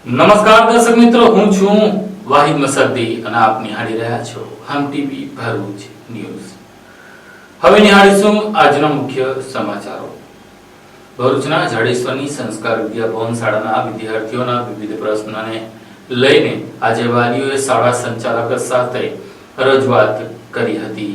નમસ્કાર દર્શક મિત્રો, હું છું વાહિદ મસદ્દી અને આપ નિહાળી રહ્યા છો હમ ટીવી ભરૂચ ન્યૂઝ। હવે નિહાળીશું આજના મુખ્ય સમાચારો। ભરૂચના જાડેશ્વરની સંસ્કાર વિદ્યાભવન શાળાના વિદ્યાર્થીઓના વિવિધ પ્રશ્નોને લઈને આજે વાલીઓએ શાળા સંચાલક સાથે રજૂઆત કરી હતી।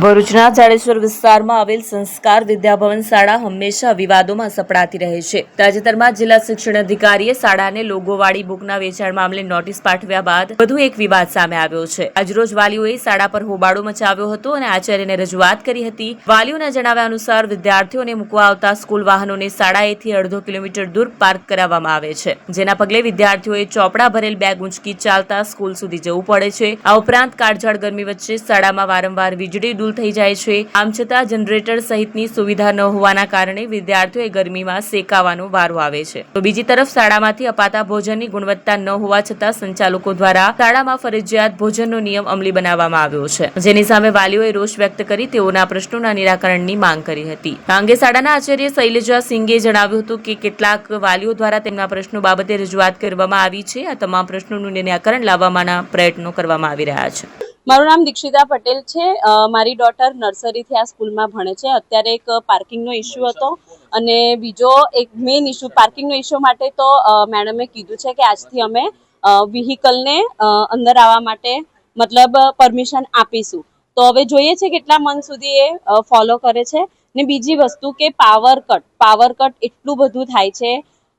ભરૂચના જાડેશ્વર વિસ્તારમાં આવેલ સંસ્કાર વિદ્યાભવન શાળા હંમેશા વિવાદોમાં સપડાતી રહે છે। તાજેતરમાં જિલ્લા શિક્ષણ અધિકારીએ શાળાને લોગોવાળી બુકના વેચાણ મામલે નોટિસ પાઠવ્યા બાદ વધુ એક વિવાદ સામે આવ્યો છે। આજરોજ વાલીઓએ શાળા પર હોબાળો મચાવ્યો હતો અને આચાર્યને રજૂઆત કરી હતી। વાલીઓના જણાવ્યા અનુસાર વિદ્યાર્થીઓને મૂકવા આવતા સ્કૂલ વાહનોને શાળાએથી અડધો કિલોમીટર દૂર પાર્ક કરાવવામાં આવે છે, જેના પગલે વિદ્યાર્થીઓએ ચોપડા ભરેલ બેગ ઊંચકી ચાલતા સ્કૂલ સુધી જવું પડે છે। આ ઉપરાંત કાળઝાળ ગરમી વચ્ચે શાળામાં વારંવાર વીજળી ડૂલ થઈ જાય છે। આમ છતાં જનરેટર સહિતની સુવિધા ન હોવાના કારણે વિદ્યાર્થીઓએ ગરમીમાં શેકાવાનો વારો આવે છે। તો બીજી તરફ શાળામાંથી અપાતા ભોજનની ગુણવત્તા ન હોવા છતાં સંચાલકો દ્વારા શાળામાં ફરજિયાત ભોજનનો નિયમ અમલી બનાવવામાં આવ્યો છે, જેની સામે વાલીઓએ રોષ વ્યક્ત કરી તેઓના પ્રશ્નોના નિરાકરણની માંગ કરી હતી। આ અંગે શાળાના આચાર્ય શૈલજા સિંઘે જણાવ્યું હતું કે કેટલાક વાલીઓ દ્વારા તેમના પ્રશ્નો બાબતે રજૂઆત કરવામાં આવી છે। આ તમામ પ્રશ્નોનું નિરાકરણ લાવવાના પ્રયત્નો કરવામાં આવી રહ્યા છે। મારું નામ દીક્ષિતા પટેલ છે। મારી ડોટર નર્સરીથી આ સ્કૂલમાં ભણે છે। અત્યારે એક પાર્કિંગનો ઇસ્યુ હતો અને બીજો એક મેઇન ઇસ્યુ પાર્કિંગનો ઇસ્યુ માટે તો મેડમે કીધું છે કે આજથી અમે વ્હીકલને અંદર આવવા માટે મતલબ પરમિશન આપીશું। તો હવે જોઈએ છે કેટલા મંથ સુધી એ ફોલો કરે છે। ને બીજી વસ્તુ કે પાવર કટ એટલું બધું થાય છે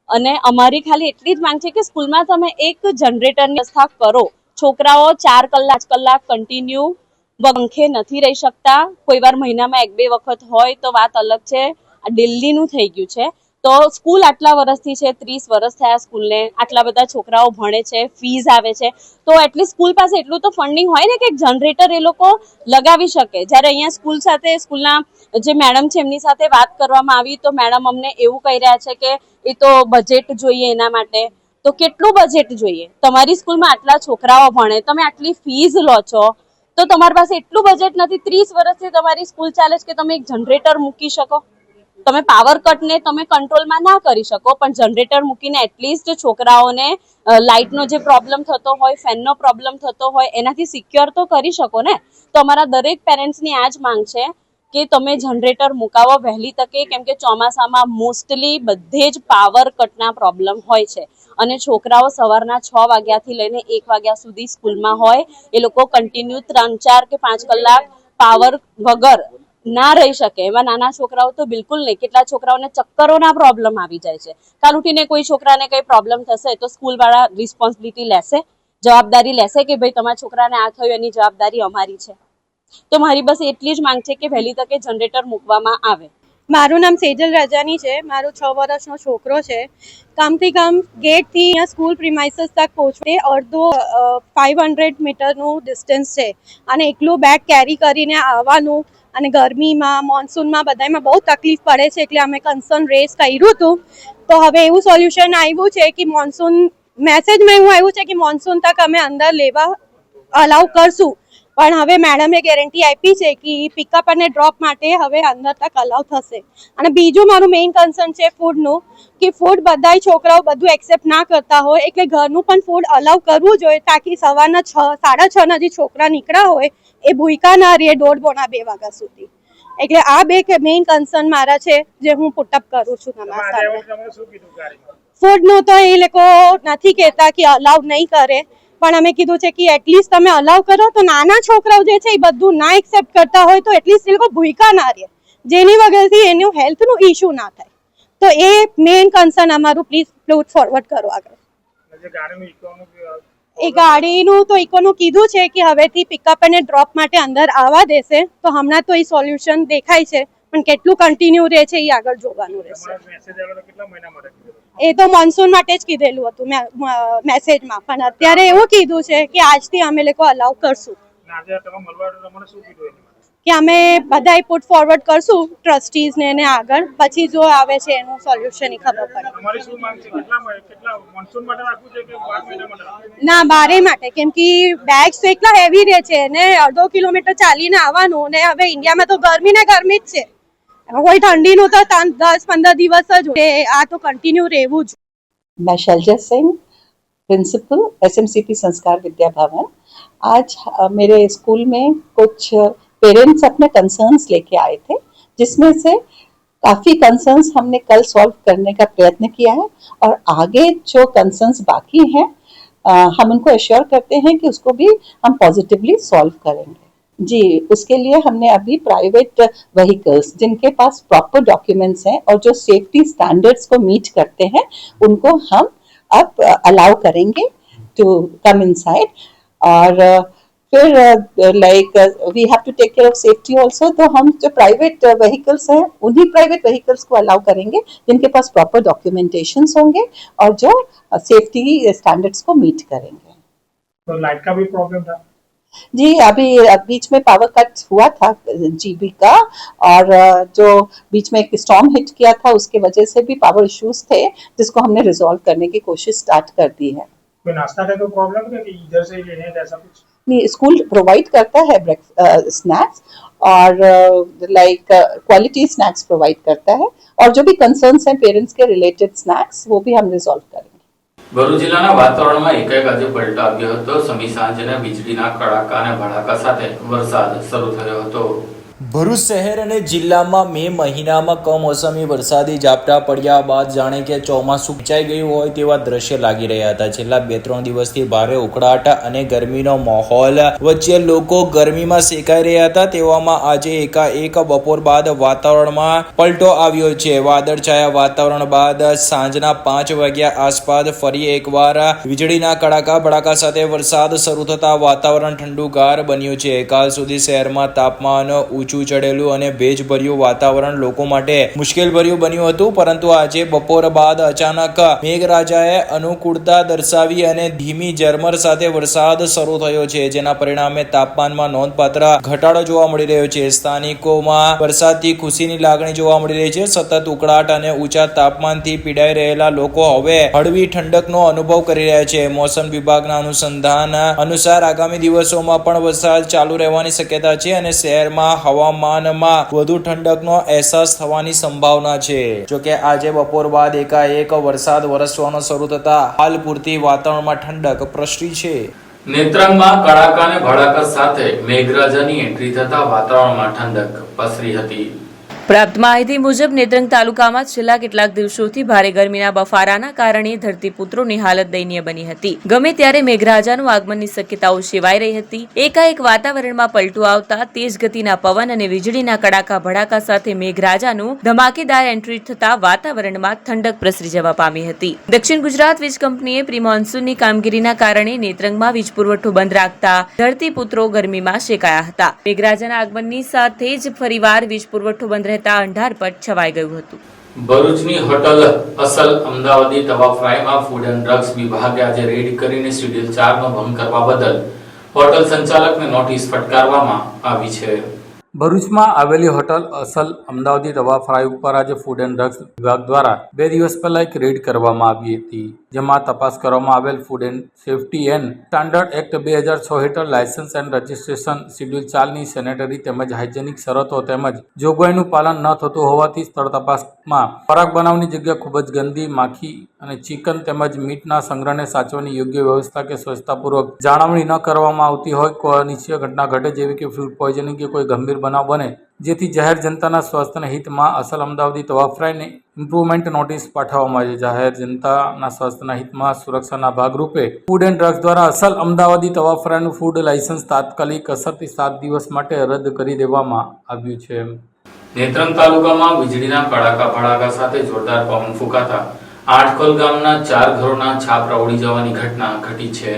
અને અમારી ખાલી એટલી જ માંગ છે કે સ્કૂલમાં તમે એક જનરેટરની વ્યવસ્થા કરો। છોકરાઓ 4 કલાક કન્ટિન્યુ પંખે નથી રહી શકતા। કોઈ વાર મહિનામાં 1-2 વખત હોય તો વાત અલગ છે, આ દિલ્હીનું થઈ ગયું છે। તો સ્કૂલ આટલા વર્ષથી છે, 30 વર્ષ થયા સ્કૂલને, આટલા બધા છોકરાઓ ભણે છે, ફીસ આવે છે, તો એટલીસ્ટ સ્કૂલ પાસે એટલું તો ફંડિંગ હોય ને કે એક જનરેટર એ લોકો લગાવી શકે। જ્યારે અહીંયા સ્કૂલ સાથે સ્કૂલના જે મેડમ છે એમની સાથે વાત કરવામાં આવી તો મેડમ અમને એવું કહી રહ્યા છે કે એ તો બજેટ જોઈએ એના માટે। તો કેટલું બજેટ જોઈએ? તમારી સ્કૂલમાં આટલા છોકરાઓ ભણે, તમે આટલી ફીસ લો છો, તો તમારી પાસે એટલું બજેટ નથી। 30 વર્ષથી તમારી સ્કૂલ ચાલે છે કે તમે એક જનરેટર મૂકી શકો? તમે પાવર કટને તમે કંટ્રોલમાં ના કરી શકો, પણ જનરેટર મૂકીને એટલીસ્ટ છોકરાઓને લાઇટનો જે પ્રોબ્લેમ થતો હોય, ફેનનો પ્રોબ્લેમ થતો હોય, એનાથી સિક્યોર તો કરી શકો ને। તો અમારા દરેક પેરેન્ટ્સની આ જ માંગ છે કે તમે જનરેટર મુકાવો વહેલી તકે, કેમ કે ચોમાસામાં મોસ્ટલી બધે જ પાવર કટના પ્રોબ્લેમ હોય છે અને છોકરાઓ સવારના 6 વાગ્યાથી લઈને 1 વાગ્યા સુધી સ્કૂલમાં હોય। એ લોકો કન્ટિન્યુ 3-4 કે 5 કલાક પાવર વગર ના રહી શકે। એમાં નાના છોકરાઓ તો બિલકુલ નહીં, કેટલા છોકરાઓને ચક્કરોના પ્રોબ્લેમ આવી જાય છે। કાલ ઉઠીને કોઈ છોકરાને કંઈ પ્રોબ્લેમ થશે તો સ્કૂલવાળા રિસ્પોન્સિબિલિટી લેશે, જવાબદારી લેશે કે ભાઈ તમારા છોકરાને આ થયું, એની જવાબદારી અમારી છે। તો મારી બસ એટલી જ માંગ છે કે વહેલી તકે જનરેટર મૂકવામાં આવે। મારું નામ સેજલ રાજાની છે। મારો 6 વર્ષનો છોકરો છે। કામથી કામ ગેટથી અહીંયા સ્કૂલ પ્રિમાઇસીસ તક પહોંચે અડધો 500 મીટરનું ડિસ્ટન્સ છે અને એકલું બેગ કેરી કરીને આવવાનું અને ગરમીમાં મોન્સૂનમાં બધામાં બહુ તકલીફ પડે છે, એટલે અમે કન્સર્ન રેઝ કર્યું હતું। તો હવે એવું સોલ્યુશન આવ્યું છે કે મોન્સૂન મેસેજમાં એવું આવ્યું છે કે મોન્સૂન તક અમે અંદર લેવા અલાઉ કરશું, પણ હવે મેડમે ગેરંટી આપી છે કે પિકઅપ અને ડ્રોપ માટે હવે અંદર તક અલાઉ થશે। અને બીજું મારું મેઇન કન્સર્ન છે ફૂડનું, કે ફૂડ બધાય છોકરાઓ બધું એક્સેપ્ટ ના કરતા હોય, એટલે ઘરનું પણ ફૂડ અલાઉ કરવું જોઈએ, તાકી સવારના 6-6:30 ના જે છોકરા નીકળ્યા હોય એ ભૂખ્યા ના રહે 1:30-2 વાગ્યા સુધી। એટલે આ બે મેઇન કન્સર્ન મારા છે જે હું પુટઅપ કરું છું તમારા સામે। ફૂડનું તો એ લોકો નથી કહેતા કે અલાઉ નહીં કરે, પણ અમે કીધું છે કે એટલીસ્ટ તમે અલાઉ કરો તો નાના છોકરાઓ જે છે એ બધું ના એક્સેપ્ટ કરતા હોય તો એટલીસ્ટ એ લોકો ભૂખ્યા ના રહે, જેની વગરથી એનું હેલ્થનું ઇશ્યુ ના થાય। તો એ મેઇન કન્સર્ન અમારું પ્લીઝ પુટ ફોરવર્ડ કરો આગળ। એ ગાડીનું તો ઇકોનું કીધું છે કે હવેથી પિકઅપ અને ડ્રોપ માટે અંદર આવવા દેશે। તો હમણાં તો એ સોલ્યુશન દેખાય છે, પણ કેટલું કન્ટિન્યુ રહે છે એ આગળ જોવાનું રહેશે। એ તો મોન્સૂન માટે જ કીધેલું હતું મેસેજમાં, પણ અત્યારે એવું કીધું છે કે આજથી અમે લોકો અલાઉ કરશું, કે અમે બધાય પુટ ફોરવર્ડ કરશું ટ્રસ્ટીઝને ને આગળ, પછી જો આવે છે એનું સોલ્યુશન ખબર પડે। ના, 12 માટે, કેમ કે બેગ્સ તો એટલા હેવી રહે છે ને, અડધો કિલોમીટર ચાલીને આવવાનું, ને હવે ઇન્ડિયામાં તો ગરમી ને ગરમી જ છે, કોઈ ઠંડીનું તો 10-15 દિવસ જ, આ તો કન્ટિન્યુ રહેવું જ। मैं शैलजा सिंह प्रिंसिपल SMCP संस्कार विद्या भवन। आज मेरे स्कूल में कुछ पेरेंट्स अपने कंसर्न्स लेके आए थे, जिसमें से काफ़ी कंसर्न्स हमने कल सॉल्व करने का प्रयत्न किया है और आगे जो कंसर्न्स बाकी हैं हम उनको एश्योर करते हैं कि उसको भी हम पॉजिटिवली सॉल्व करेंगे। जी, उसके लिए हमने अभी प्राइवेट व्हीकल्स जिनके पास प्रॉपर डॉक्यूमेंट्स हैं और जो सेफ्टी स्टैंडर्ड्स को मीट करते हैं उनको हम अब अलाउ करेंगे टू कम इनसाइड। और फिर we have to take care of safety also, तो हम जो प्राइवेट व्हीकल्स हैं उन्हीं प्राइवेट व्हीकल्स को अलाउ करेंगे जिनके पास प्रॉपर डॉक्यूमेंटेशंस होंगे और जो सेफ्टी स्टैंडर्ड्स को मीट करेंगे। तो लाइट का भी प्रॉब्लम था जी, अभी बीच में पावर कट हुआ था GB का, और जो बीच में एक स्टॉर्म हिट किया था उसके वजह से भी पावर इश्यूज थे, जिसको हमने रिजॉल्व करने की कोशिश स्टार्ट कर दी है। कोई नाश्ता का कोई प्रॉब्लम है कि इधर से लेने है ऐसा कुछ? नहीं, स्कूल प्रोवाइड करता है स्नैक्स और क्वालिटी स्नैक्स प्रोवाइड करता है, और जो भी कंसर्न्स हैं पेरेंट्स के रिलेटेड स्नैक्स वो भी हम रिजॉल्व करेंगे। ભરૂચ જિલ્લાના વાતાવરણમાં એકાએક આજે પલટો આવ્યો હતો। સમી સાંજે વીજળીના કડાકા અને ભડાકા સાથે વરસાદ શરૂ થયો હતો। ભરૂચ શહેર અને જિલ્લામાં મે મહિનામાં કમોસમી વરસાદી ઝાપટા પડ્યા બાદ જાણે કે ચોમાસું ખેંચાઈ ગયું હોય તેવા દ્રશ્ય લાગી રહ્યા હતા। છેલ્લા 2-3 દિવસથી ભારે ઉકળાટ અને ગરમીનો માહોલ વચ્ચે લોકો ગરમીમાં શેકાઈ રહ્યા હતા। તેવામાં આજે એકાએક બપોર બાદ વાતાવરણમાં પલટો આવ્યો છે। વાદળછાયા વાતાવરણ બાદ સાંજના 5 વાગ્યા આસપાસ ફરી એકવાર વીજળીના કડાકા ભડાકા સાથે વરસાદ શરૂ થતા વાતાવરણ ઠંડુગાર બન્યું છે। કાલ સુધી શહેરમાં તાપમાન ઊંચું ચડેલું અને ભેજભર્યું વાતાવરણ લોકો માટે મુશ્કેલભર્યું બન્યું હતું, પરંતુ આજે બપોર બાદ અચાનક મેઘરાજાએ અનુકૂળતા દર્શાવી અને ધીમી ઝરમર સાથે વરસાદ શરૂ થયો છે, જેના પરિણામે તાપમાનમાં નોંધપાત્ર ઘટાડો જોવા મળી રહ્યો છે। સ્થાનિકોમાં વરસાદથી ખુશીની લાગણી જોવા મળી રહી છે। સતત ઉકળાટ અને ઊંચા તાપમાનથી પીડાઈ રહેલા લોકો હવે હળવી ઠંડકનો અનુભવ કરી રહ્યા છે। મોસમ વિભાગના અનુસંધાન અનુસાર આગામી દિવસોમાં પણ વરસાદ ચાલુ રહેવાની શક્યતા છે અને શહેરમાં હવામાનમાં વધુ ઠંડકનો અહેસાસ થવાની સંભાવના છે। જોકે આજે બપોર બાદ એકાએક વરસાદ વરસવાનો શરૂ થતા હાલ પૂરતી વાતાવરણમાં ઠંડક પ્રસરી છે। નેત્રંગમાં કડાકા અને ભડાકા સાથે મેઘરાજાની એન્ટ્રી થતા વાતાવરણમાં ઠંડક પસરી હતી। પ્રાપ્ત માહિતી મુજબ નેત્રંગ તાલુકામાં છેલ્લા કેટલાક દિવસોથી ભારે ગરમીના બફારાના કારણે ધરતીપુત્રોની હાલત દયનીય બની હતી। ગમે ત્યારે મેઘરાજાનું આગમનની શક્યતાઓ સેવાઈ રહી હતી। એકાએક વાતાવરણમાં પલટો આવતા તેજ ગતિના પવન અને વીજળીના કડાકા ભડાકા સાથે મેઘરાજાનું ધમાકેદાર એન્ટ્રી થતા વાતાવરણમાં ઠંડક પ્રસરી જવા પામી હતી। દક્ષિણ ગુજરાત વીજ કંપનીએ પ્રી મોન્સૂનની કામગીરીના કારણે નેત્રંગમાં વીજ પુરવઠો બંધ રાખતા ધરતીપુત્રો ગરમીમાં શેકાયા હતા। મેઘરાજાના આગમનની સાથે જ ફરીવાર વીજ પુરવઠો બંધ અંધારપટ છવાઈ ગયું હતું। ભરૂચની હોટલ અસલ અમદાવાદી તવા ફ્રાયમાં ફૂડ એન્ડ ડ્રગ્સ વિભાગે આજે રેડ કરીને શેડ્યુલ 4 નો ભંગ કરવા બદલ હોટલ સંચાલકને નોટિસ ફટકારવામાં આવી છે। ભરૂચમાં આવેલી હોટલ અસલ અમદાવાદી તવા ફ્રાય ઉપર આજે ફૂડ એન્ડ ડ્રગ્સ વિભાગ દ્વારા 2 દિવસ પહેલા એક રેડ કરવામાં આવી હતી, જેમાં તપાસ કરવામાં આવેલ food and safety and standard act 2006 હેઠળ લાયસન્સ એન્ડ રજિસ્ટ્રેશન શેડ્યુલ 4 ની સેનેટરી તેમજ હાઇજેનિક શરતો તેમજ જોગવાઈનું પાલન ન થતું હોવાથી સ્થળ તપાસમાં ખોરાક બનાવવાની જગ્યા ખૂબ જ ગંદી, માખી અને ચિકન તેમજ મીટના સંગ્રહને સાચવવાની યોગ્ય વ્યવસ્થા કે સ્વચ્છતાપૂર્વક જાળવણી ન કરવામાં આવતી હોય કોઈ અનિચ્છનીય ઘટના ઘટે, જેવી કે ફૂડ પોઈઝનિંગ કે કોઈ ગંભીર બનાવ બને, જેથી જાહેર જનતાના સ્વાસ્થ્યના હિતમાં અસલ અમદાવાદી તવા ફ્રાયને ઇમ્પ્રુવમેન્ટ નોટિસ પાઠવવામાં આવી। જાહેર જનતાના સ્વાસ્થ્યના હિતમાં સુરક્ષાના ભાગરૂપે ફૂડ એન્ડ ડ્રગ્સ દ્વારા અસલ અમદાવાદી તવા ફ્રાયનું ફૂડ લાયસન્સ તાત્કાલિક અસરથી 7 દિવસ માટે રદ કરી દેવામાં આવ્યું છે। નેત્રંગ તાલુકામાં વીજળીના કડાકા ભડાકા સાથે જોરદાર પવન ફૂંકાતા આઠખોલ ગામના 4 ઘરોના છાપરા ઉડી જવાની ઘટના ઘટી છે।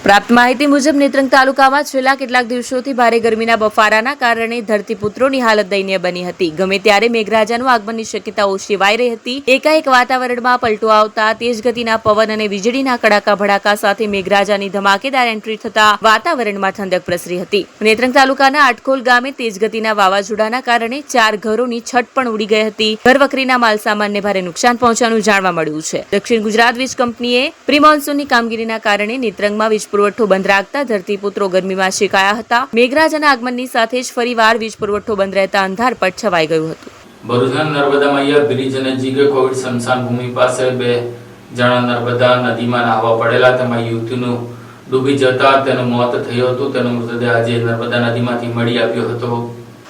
પ્રાપ્ત માહિતી મુજબ નેત્રંગ તાલુકામાં છેલ્લા કેટલાક દિવસોથી ભારે ગરમીના બફારાના કારણે ધરતીપુત્રોની હાલત દયનીય બની હતી। ગમે ત્યારે મેઘરાજાનું આગમનની શક્યતાઓ સેવાઈ રહી હતી। એકાએક વાતાવરણમાં પલટો આવતા તેજ ગતિના પવન અને વીજળીના કડાકા ભડાકા સાથે મેઘરાજાની ધમાકેદાર એન્ટ્રી થતા વાતાવરણમાં ઠંડક પ્રસરી હતી। નેત્રંગ તાલુકાના આઠખોલ ગામે તેજ ગતિના વાવાઝોડાના કારણે 4 ઘરોની છત પણ ઉડી ગઈ હતી। ઘરવખરીના માલસામાનને ભારે નુકસાન પહોંચવાનું જાણવા મળ્યું છે। દક્ષિણ ગુજરાત વીજ કંપનીએ પ્રી મોન્સૂનની કામગીરીના કારણે નેત્રંગમાં વીજ પુરવઠો બંધ રાખતા ધરતીપુત્રો ગરમીમાં શેકાયા હતા। મેઘરાજાના આગમનની સાથે જ ફરીવાર વીજ પુરવઠો બંધ રહેતા અંધારપટ છવાઈ ગયું હતું। ભરૂચના નર્મદા મૈયા બ્રિજ નજીક કોવિડ સ્મશાન ભૂમિ પાસે 2 જાણે નર્મદા નદીમાં નાહવા પડેલા તેમાં યુવતીનું ડૂબી જતા તેનું મોત થયું હતું. તેનો મૃતદેહ આજે નર્મદા નદીમાંથી મળી આવ્યો હતો.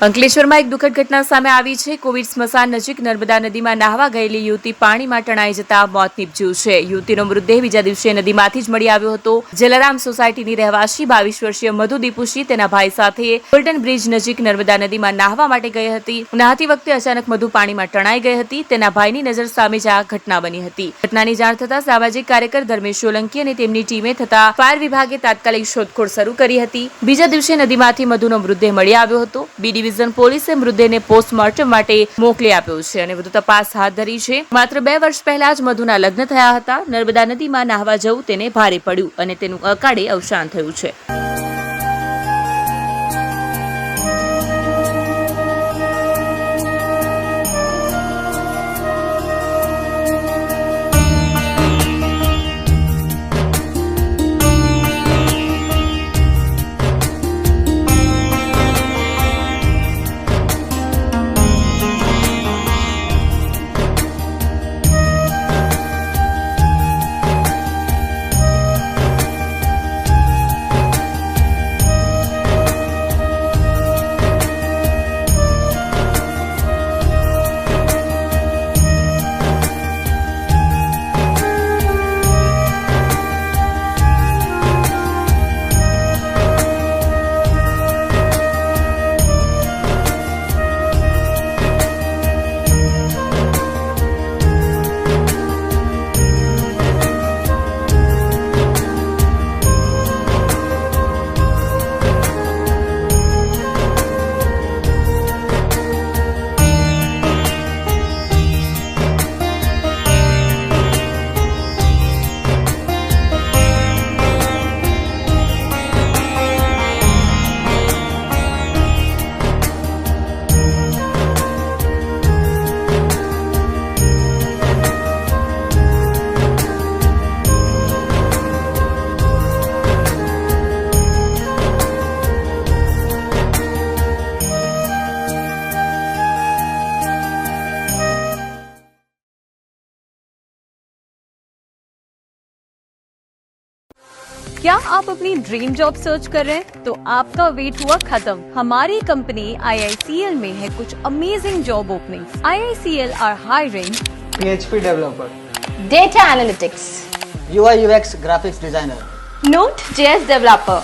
અંકલેશ્વરમાં એક દુઃખદ ઘટના સામે આવી છે. કોવિડ સ્મશાન નજીક નર્મદા નદીમાં નાહવા ગયેલી યુવતી પાણીમાં તણાઈ જતા મોત નીપજ્યું છે. યુવતીનો મૃતદેહ બીજા દિવસે નદીમાંથી જ મળી આવ્યો હતો. જલારામ સોસાયટીની રહેવાસી 22 વર્ષીય મધુ દીપુશી તેના ભાઈ સાથે ગોલ્ડન બ્રિજ નજીક નર્મદા નદીમાં નાહવા માટે ગઈ હતી. નહાતી વખતે અચાનક મધુ પાણીમાં તણાઈ ગઈ હતી. તેના ભાઈની નજર સામે જ આ ઘટના બની હતી. ઘટનાની જાણ થતા સામાજિક કાર્યકર ધર્મેશ સોલંકી અને તેમની ટીમે થતા ફાયર વિભાગે તાત્કાલિક શોધખોળ શરૂ કરી હતી. બીજા દિવસે નદીમાંથી મધુનો મૃતદેહ મળી આવ્યો હતો. બી ડિવિઝન પોલીસે મૃતદેહને પોસ્ટમોર્ટમ માટે મોકલી આપ્યો છે અને વધુ તપાસ હાથ ધરી છે. માત્ર 2 વર્ષ પહેલા જ મધુના લગ્ન થયા હતા. નર્મદા નદીમાં નાહવા જવું તેને ભારે પડ્યું અને તેનું અકાળે અવસાન થયું છે. क्या आप अपनी ड्रीम जॉब सर्च कर रहे हैं? तो आपका वेट हुआ खत्म. हमारी कंपनी IICL में है कुछ amazing job openings. IICL are hiring PHP developer, Data Analytics, UI UX graphics designer, Node.js developer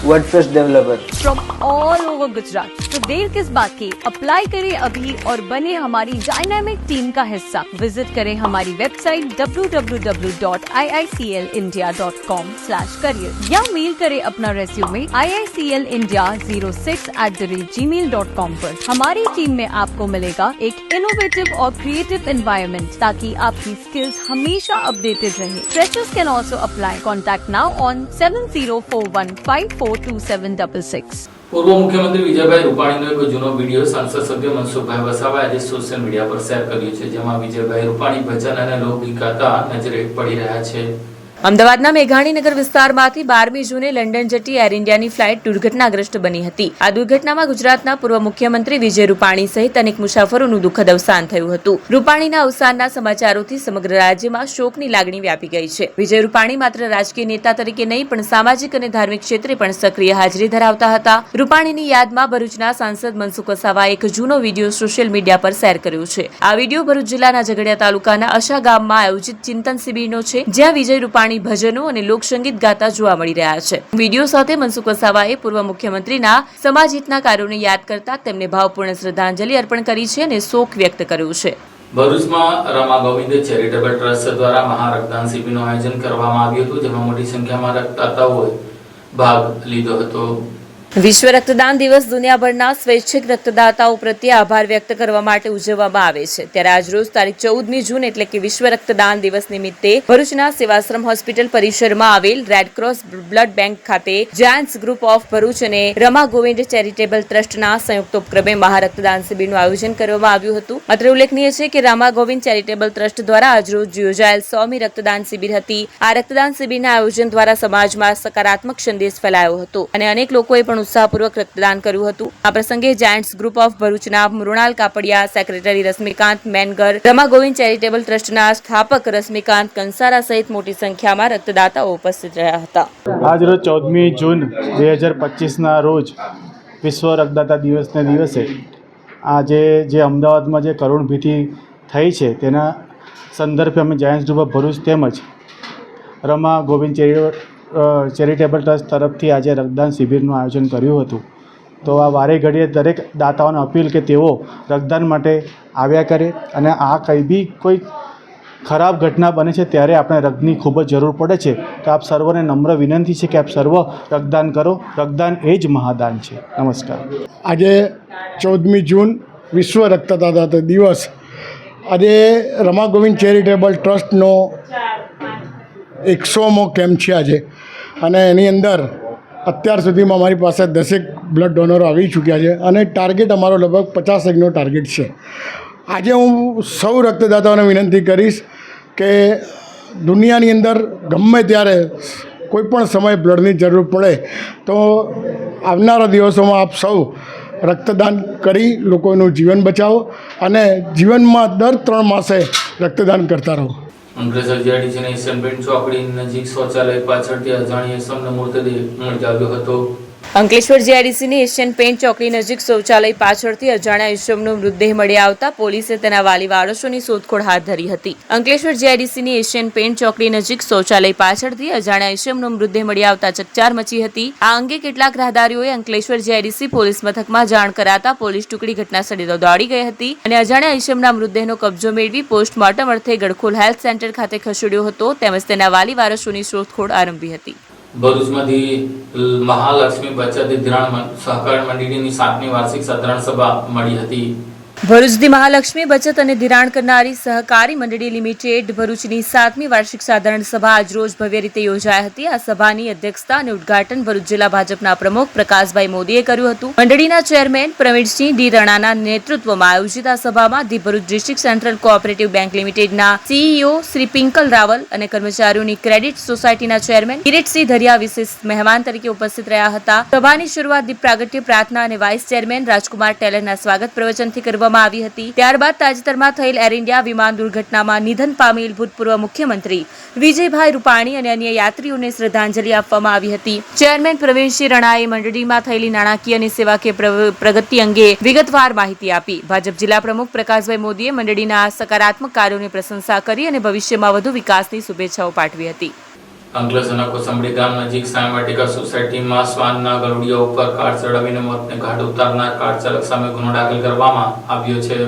WordPress developer. from all over Gujarat. तो देर किस बात की, अप्लाई करें अभी और बने हमारी डायनामिक टीम का हिस्सा. विजिट करें हमारी वेबसाइट www.iiclindia.com/career या मेल करें अपना रेज्यूमे iiclindia06@gmail.com पर. हमारी टीम में आपको मिलेगा एक इनोवेटिव और क्रिएटिव एनवायरनमेंट ताकि आपकी स्किल्स हमेशा अपडेटेड रहे. Freshers can also apply. Contact now on 7041542766. પૂર્વ મુખ્યમંત્રી વિજયભાઈ રૂપાણીનો એક જૂનો વિડીયો સાંસદ સભ્ય મનસુખભાઈ વસાવાએ આજે સોશિયલ મીડિયા પર શેર કર્યો છે, જેમાં વિજયભાઈ રૂપાણી ભજન અને લોકગીત ગાતા નજરે પડી રહ્યા છે. અમદાવાદના મેઘાણીનગર વિસ્તારમાંથી 12મી જૂને લંડન જતી એર ઇન્ડિયાની ફ્લાઇટ દુર્ઘટનાગ્રસ્ત બની હતી. આ દુર્ઘટનામાં ગુજરાતના પૂર્વ મુખ્યમંત્રી વિજય રૂપાણી સહિત અનેક મુસાફરોનું દુઃખદ અવસાન થયું હતું. રૂપાણીના અવસાનના સમાચારોથી સમગ્ર રાજ્યમાં શોકની લાગણી વ્યાપી ગઈ છે. વિજય રૂપાણી માત્ર રાજકીય નેતા તરીકે નહીં પણ સામાજિક અને ધાર્મિક ક્ષેત્રે પણ સક્રિય હાજરી ધરાવતા હતા. રૂપાણીની યાદમાં ભરૂચના સાંસદ મનસુખ વસાવાએ એક જૂનો વિડીયો સોશિયલ મીડિયા પર શેર કર્યો છે. આ વિડીયો ભરૂચ જિલ્લાના ઝઘડિયા તાલુકાના અશા ગામમાં આયોજિત ચિંતન શિબિરનો છે, જ્યાં વિજય રૂપાણી ભજનો અને લોકસંગીત ગાતા જોવા મળી રહ્યા છે. વિડીયો સાથે મનસુખ વસાવાએ પૂર્વ મુખ્યમંત્રીના સમાજહિતના કાર્યોને યાદ કરતા તેમને ભાવપૂર્ણ શ્રદ્ધાંજલિ અર્પણ કરી છે અને શોક વ્યક્ત કર્યો છે. ભરૂચમાં રમા ગોવિંદ ચેરિટેબલ ટ્રસ્ટ દ્વારા મહારક્તદાન શિબિરનું આયોજન કરવામાં આવ્યું હતું, જેમાં મોટી સંખ્યામાં રક્તદાતાઓએ ભાગ લીધો હતો. વિશ્વ રક્તદાન દિવસ દુનિયાભરના સ્વૈચ્છિક રક્તદાતાઓ પ્રત્યે આભાર વ્યક્ત કરવા માટે ઉજવવામાં આવે છે. ત્યારે આજરોજ તારીખ 14મી જૂન એટલે કે વિશ્વ રક્તદાન દિવસ નિમિત્તે ભરૂચના સેવાશ્રમ હોસ્પિટલ પરિસરમાં આવેલ રેડક્રોસ બ્લડ બેંક ખાતે જાયન્ટ્સ ગ્રુપ ઓફ ભરૂચ અને રમા ગોવિંદ ચેરિટેબલ ટ્રસ્ટના સંયુક્ત ઉપક્રમે મહારક્તદાન શિબિરનું આયોજન કરવામાં આવ્યું હતું. અત્રે ઉલ્લેખનીય છે કે રમા ગોવિંદ ચેરિટેબલ ટ્રસ્ટ દ્વારા આજરોજ યોજાયેલ 100મી રક્તદાન શિબિર હતી. આ રક્તદાન શિબિરના આયોજન દ્વારા સમાજમાં સકારાત્મક સંદેશ ફેલાયો હતો અને અનેક લોકોએ પણ ઉત્સાહપૂર્વક રક્તદાન કર્યું હતું. આ પ્રસંગે જાયન્ટ્સ ગ્રુપ ઓફ ભરૂચના મૃણાલ કાપડિયા, સેક્રેટરી રશ્મિકાંત મેનગર, રમા ગોવિંદ ચેરિટેબલ ટ્રસ્ટના સ્થાપક રશ્મિકાંત કંસારા સહિત મોટી સંખ્યામાં રક્તદાતાઓ ઉપસ્થિત રહ્યા હતા. આજરોજ 14મી જૂન 2025ના રોજ વિશ્વ રક્તદાતા દિવસને દિવસે આજે જે અમદાવાદમાં જે કરુણભીતિ થઈ છે તેના સંદર્ભે અમે જાયન્ટ્સ ગ્રુપ ઓફ ભરૂચ તેમજ રમા ગોવિંદ ચેરિટેબલ ટ્રસ્ટ તરફથી આજે રક્તદાન શિબિરનું આયોજન કર્યું હતું. તો આ વારે ઘડીએ દરેક દાતાઓને અપીલ કે તેઓ રક્તદાન માટે આવ્યા કરે અને આ કંઈ બી કોઈ ખરાબ ઘટના બને છે ત્યારે આપણે રક્તની ખૂબ જ જરૂર પડે છે. તો આપ સર્વને નમ્ર વિનંતી છે કે આપ સર્વ રક્તદાન કરો. રક્તદાન એ જ મહાદાન છે. નમસ્કાર. આજે 14મી જૂન વિશ્વ રક્તદાતા દિવસ. આજે રમા ગોવિંદ ચેરિટેબલ ટ્રસ્ટનો 100મો કેમ્પ છે આજે, અને એની અંદર અત્યાર સુધીમાં અમારી પાસે 10 બ્લડ ડોનરો આવી ચૂક્યા છે અને ટાર્ગેટ અમારો લગભગ 50 ટાર્ગેટ છે. આજે હું સૌ રક્તદાતાઓને વિનંતી કરીશ કે દુનિયાની અંદર ગમે ત્યારે કોઈ પણ સમયે બ્લડની જરૂર પડે તો આવનારા દિવસોમાં આપ સૌ રક્તદાન કરી લોકોનું જીવન બચાવો અને જીવનમાં દર 3 માસે રક્તદાન કરતા રહો. અંકલેશ્વર જીઆઈડીસીના એશિયન પેન્ટ ચોકડી નજીક શૌચાલય પાછળથી અજાણ્યા ઇસમનો મૃતદેહ મળી આવ્યો હતો. અંકલેશ્વર જીઆઈડીસીની એશિયન પેન્ટ ચોકડી નજીક શૌચાલય પાછળથી અજાણ્યા ઇસમનો મૃતદેહ મળી આવતા પોલીસે તેના વાલી વારસોની શોધખોળ હાથ ધરી હતી. અંકલેશ્વર જીઆઈડીસીની એશિયન પેન્ટ ચોકડી નજીક શૌચાલય પાછળથી અજાણ્યા ઇસમનો મૃતદેહ મળી આવતા ચકચાર મચી હતી. આ અંગે કેટલાક રાહદારીઓએ અંકલેશ્વર જીઆઈડીસી પોલીસ મથકમાં જાણ કરાતા પોલીસ ટુકડી ઘટનાસ્થળે દોડી ગઈ હતી અને અજાણ્યા ઇસમના મૃતદેહનો કબજો મેળવી પોસ્ટમોર્ટમ અર્થે ગડખોલ હેલ્થ સેન્ટર ખાતે ખસેડ્યો હતો તેમજ તેના વાલી વારસોની શોધખોળ આરંભી હતી. ભરૂચમાંથી મહાલક્ષ્મી બચત ધિરાણ સહકાર મંડળીની 7મી વાર્ષિક સાધારણ સભા મળી હતી. ભરૂચની મહાલક્ષ્મી બચત અને ધિરાણ કરનારી સહકારી મંડળી લિમિટેડ ભરૂચની 7મી વાર્ષિક સાધારણ સભા આજરોજ ભવ્ય રીતે યોજાઈ હતી. આ સભાની અધ્યક્ષતા અને ઉદ્ઘાટન ભરૂચ જિલ્લા ભાજપના પ્રમુખ પ્રકાશભાઈ મોદીએ કર્યું હતું. મંડળીના ચેરમેન પ્રવીણસિંહ ડી રણાના નેતૃત્વમાં આયોજિત આ સભામાં the Bharuch district central cooperative bank લિમિટેડના સીઈઓ શ્રી પિંકલ રાવલ અને કર્મચારીઓની ક્રેડિટ સોસાયટીના ચેરમેન કિરીટસિંહ ધરિયા વિશેષ મહેમાન તરીકે ઉપસ્થિત રહ્યા હતા. સભાની શરૂઆત દીપ પ્રાગટ્ય પ્રાર્થના અને વાઇસ ચેરમેન રાજકુમાર ટેલરના સ્વાગત પ્રવચનથી કરવામાં આવી હતી. ત્યારબાદ તાજેતરમાં થયેલ એર ઇન્ડિયા વિમાન દુર્ઘટનામાં નિધન પામેલ ભૂતપૂર્વ મુખ્યમંત્રી વિજયભાઈ રૂપાણી અને અન્ય યાત્રીઓને શ્રદ્ધાંજલિ આપવામાં આવી હતી. ચેરમેન પ્રવીણસિંહ રણાએ મંડળીમાં થયેલી નાણાકીય અને સેવાકીય પ્રગતિ અંગે વિગતવાર માહિતી આપી. ભાજપ જિલ્લા પ્રમુખ પ્રકાશભાઈ મોદીએ મંડળીના સકારાત્મક કાર્યોની પ્રશંસા કરી અને ભવિષ્યમાં વધુ વિકાસની શુભેચ્છાઓ પાઠવી હતી. અંકલેશ્વરના કોસંબડી ગામ નજીક સાંઈ વાટિકા સોસાયટીમાં શ્વાનના ગલુડિયા ઉપર કાર ચડાવીને મોતને ઘાટ ઉતારનાર કાર ચાલક સામે ગુનો દાખલ કરવામાં આવ્યો છે.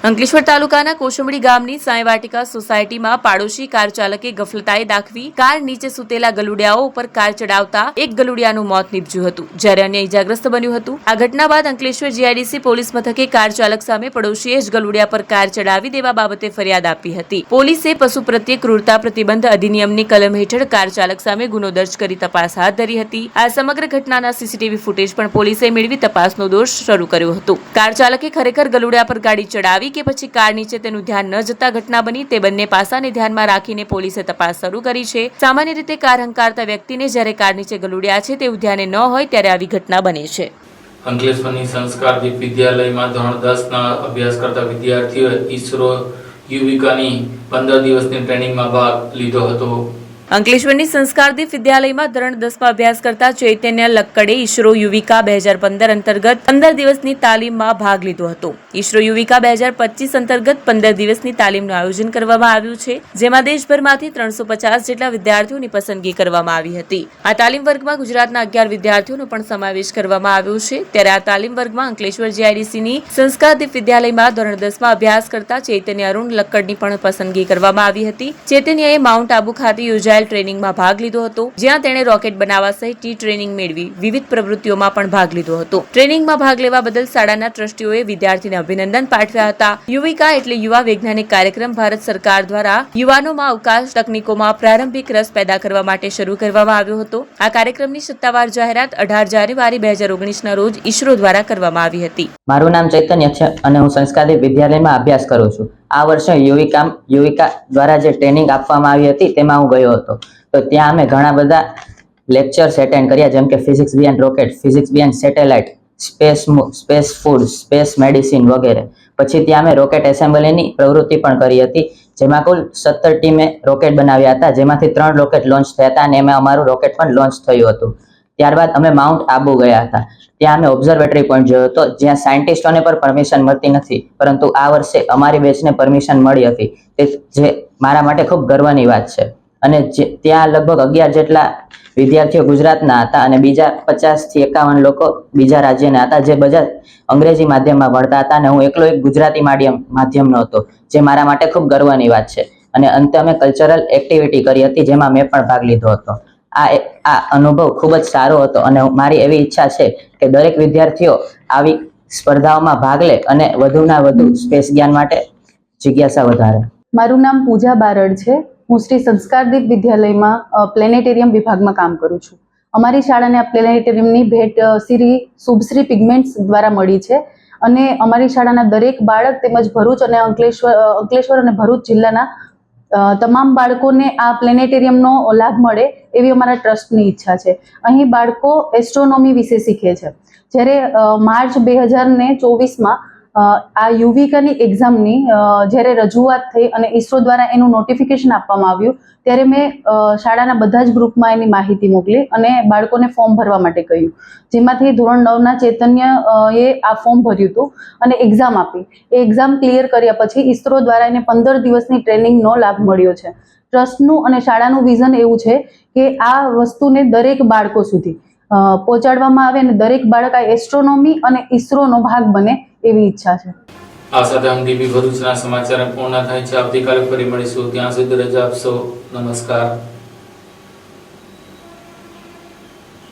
અંકલેશ્વર તાલુકાના કોસંબડી ગામની સાંઈ વાટિકા સોસાયટીમાં પાડોશી કાર ચાલકે ગફલતાએ દાખવી કાર નીચે સૂતેલા ગલુડિયાઓ ઉપર કાર ચડાવતા એક ગલુડિયાનું મોત નીપજ્યું હતું, જ્યારે અન્ય ઇજાગ્રસ્ત બન્યું હતું. આ ઘટના બાદ અંકલેશ્વર જીઆઈડીસી પોલીસ મથકે કાર ચાલક સામે પડોશીએ જ ગલુડિયા પર કાર ચડાવી દેવા બાબતે ફરિયાદ આપી હતી. પોલીસે પશુ પ્રત્યે ક્રૂરતા પ્રતિબંધ અધિનિયમની કલમ હેઠળ કાર ચાલક સામે ગુનો દર્જ કરી તપાસ હાથ ધરી હતી. આ સમગ્ર ઘટનાના સીસીટીવી ફૂટેજ પણ પોલીસે મેળવી તપાસનો દોર શરૂ કર્યો હતો. કાર ચાલકે ખરેખર ગલુડિયા પર ગાડી ચડાવી કે પછી કાર નીચે તેનું ધ્યાન ન જતા ઘટના બની તે બંને પાસાને ધ્યાનમાં રાખીને પોલીસે તપાસ શરૂ કરી છે. સામાન્ય રીતે કાર હંકારતા વ્યક્તિને જ્યારે કાર નીચે ગલુડિયા છે તેવું ધ્યાને ન હોય ત્યારે આવી ઘટના બને છે. અંકલેશ્વરની સંસ્કારદીપ વિદ્યાલયમાં ધોરણ 10ના અભ્યાસ કરતા વિદ્યાર્થીઓએ ઈસરો યુવિકાની 15 દિવસની ટ્રેનિંગમાં ભાગ લીધો હતો. અંકલેશ્વરની સંસ્કારદીપ વિદ્યાલયમાં ધોરણ 10માં અભ્યાસ કરતા ચૈતન્ય લક્કડે ઈસરો યુવિકા 2015 અંતર્ગત 15 દિવસની તાલીમમાં ભાગ લીધો હતો. ઈસરો યુવિકા 2025 અંતર્ગત 15 દિવસની તાલીમનું આયોજન કરવામાં આવ્યું છે, જેમાં દેશભરમાંથી 350 જેટલા વિદ્યાર્થીઓની પસંદગી કરવામાં આવી હતી. આ તાલીમ વર્ગમાં ગુજરાતના 11 વિદ્યાર્થીઓનો પણ સમાવેશ કરવામાં આવ્યો છે. ત્યારે આ તાલીમ વર્ગમાં અંકલેશ્વર જીઆઈડીસીની સંસ્કારદીપ વિદ્યાલયમાં ધોરણ 10માં અભ્યાસ કરતા ચૈતન્ય અરુણ લક્કડની પણ પસંદગી કરવામાં આવી હતી. ચૈતન્યએ માઉન્ટ આબુ ખાતે યોજાયેલ ટ્રેનિંગમાં ભાગ લીધો હતો, જ્યાં તેણે રોકેટ બનાવવા સહિત ટી ટ્રેનિંગ મેળવી વિવિધ પ્રવૃત્તિઓમાં પણ ભાગ લીધો હતો. ટ્રેનિંગમાં ભાગ લેવા બદલ શાળાના ટ્રસ્ટીઓએ વિદ્યાર્થીને અભિનંદન પાઠવ્યા હતા. યુવિકા એટલે યુવા વૈજ્ઞાનિક કાર્યક્રમ ભારત સરકાર દ્વારા યુવાનોમાં અવકાશ તકનીકોમાં પ્રારંભિક રસ પેદા કરવા માટે શરૂ કરવામાં આવ્યો હતો. આ કાર્યક્રમની સત્તાવાર જાહેરાત 18 જાન્યુઆરી 2019ના રોજ ઈસરો દ્વારા કરવામાં આવી હતી. મારું નામ ચૈતન્ય છે અને હું સંસ્કારદીપ વિદ્યાલયમાં અભ્યાસ કરું છું. આ વર્ષે યુવિકા દ્વારા જે ટ્રેનિંગ આપવામાં આવી હતી તેમાં હું ગયો હતો. તો ત્યાં અમે ઘણા બધા લેક્ચર્સ એટેન્ડ કર્યા, જેમ કે physics beyond rocket, physics beyond satellite, space food, space medicine વગેરે. પછી ત્યાં અમે રોકેટ એસેમ્બલીની પ્રવૃત્તિ પણ કરી હતી, જેમાં કુલ 17 ટીમે રોકેટ બનાવ્યા હતા, જેમાંથી 3 રોકેટ લોન્ચ થયા હતા અને એમાં અમારું રોકેટ પણ લોન્ચ થયું હતું. ત્યારબાદ અમે માઉન્ટ આબુ ગયા હતા. ત્યાં અમે ઓબ્ઝર્વેટરી પોઈન્ટ જોયો હતો, જ્યાં સાયન્ટિસ્ટોને પણ પરમિશન મળતી નથી, પરંતુ આ વર્ષે અમારી બેચને પરમિશન મળી હતી, જે મારા માટે ખૂબ ગર્વની વાત છે. અને ત્યાં લગભગ 11 જેટલા વિદ્યાર્થીઓ ગુજરાતના હતા અને બીજા 50 થી 51 લોકો બીજા રાજ્યના હતા, જે બધા અંગ્રેજી માધ્યમમાં ભણતા હતા અને હું એકલો એક ગુજરાતી માધ્યમનો હતો, જે મારા માટે ખૂબ ગર્વની વાત છે. અને અંતે અમે કલ્ચરલ એક્ટિવિટી કરી હતી, જેમાં મેં પણ ભાગ લીધો હતો. આ અનુભવ ખૂબ જ સારો હતો અને મારી એવી ઈચ્છા છે કે દરેક વિદ્યાર્થીઓ આવી સ્પર્ધાઓમાં ભાગ લે અને વધુના વધુ સ્પેસ જ્ઞાન માટે જિજ્ઞાસા વધારે. મારું નામ પૂજા બારડ છે. હું શ્રી સંસ્કારદીપ વિદ્યાલયમાં પ્લેનેટેરિયમ વિભાગમાં કામ કરું છું. અમારી શાળાને આ પ્લેનેટેરિયમની ભેટ શ્રી શુભશ્રી પિગમેન્ટ્સ દ્વારા મળી છે અને અમારી શાળાના દરેક બાળક તેમજ ભરૂચ અને અંકલેશ્વર અને ભરૂચ જિલ્લાના તમામ બાળકોને આ પ્લેનેટેરિયમનો લાભ મળે એવી અમારા ટ્રસ્ટની ઈચ્છા છે. અહીં બાળકો એસ્ટ્રોનોમી વિશે શીખે છે. જ્યારે માર્ચ 2024માં આ યુવિકાની એક્ઝામની જ્યારે રજૂઆત થઈ અને ઇસરો દ્વારા એનું નોટિફિકેશન આપવામાં આવ્યું, ત્યારે મેં શાળાના બધા જ ગ્રુપમાં એની માહિતી મોકલી અને બાળકોને ફોર્મ ભરવા માટે કહ્યું, જેમાંથી ધોરણ 9ના ચૈતન્ય એ આ ફોર્મ ભર્યું હતું અને એક્ઝામ આપી. એ એક્ઝામ ક્લિયર કર્યા પછી ઇસરો દ્વારા એને 15 દિવસની ટ્રેનિંગનો લાભ મળ્યો છે. ટ્રસ્ટનું અને શાળાનું વિઝન એવું છે કે આ વસ્તુને દરેક બાળકો સુધી પહોંચાડવામાં આવે અને દરેક બાળક આ એસ્ટ્રોનોમી અને ઇસરોનો ભાગ બને એવી ઈચ્છા છે. આ સાથે હમ ટીવી ભરૂચના સમાચાર પૂર્ણ થાય છે. આવતીકાલે ફરી મળીશું. ત્યાં સુધી રજા આપશો. નમસ્કાર.